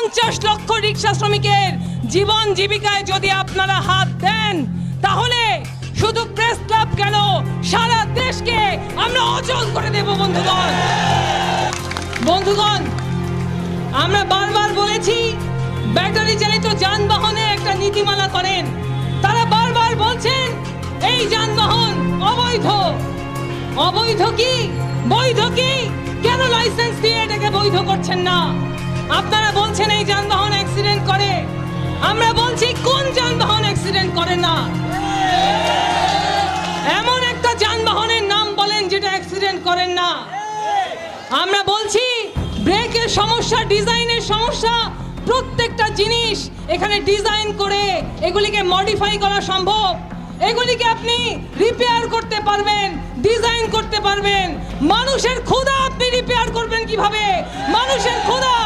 50 লক্ষ রিক্সা শ্রমিকের জীবন জীবিকায় যদি আপনারা হাত দেন, তাহলে শুধু প্রেস ক্লাব কেন, সারা দেশকে আমরা অচল করে দেব। বন্ধুগণ, আমরা বারবার বলেছি ব্যাটারি চালিত যানবাহনে একটা নীতিমালা করেন। তারা বারবার বলছেন এই যানবাহন অবৈধ। অবৈধ কি বৈধ কি? কেন লাইসেন্স দিয়ে এটাকে বৈধ করছেন না? আপনারা বলছেন এই যানবাহন অ্যাক্সিডেন্ট করে। আমরা বলছি কোন যানবাহন অ্যাক্সিডেন্ট করে না? এমন একটা যানবাহনের নাম বলেন যেটা অ্যাক্সিডেন্ট করেন না। আমরা বলছি ব্রেকের সমস্যা, ডিজাইনের সমস্যা, প্রত্যেকটা জিনিস এখানে ডিজাইন করে এগুলিকে মডিফাই করা সম্ভব। এগুলিকে আপনি রিপেয়ার করতে পারবেন, ডিজাইন করতে পারবেন। মানুষের ক্ষুধা আপনি রিপেয়ার করবেন কিভাবে? মানুষের ক্ষুধা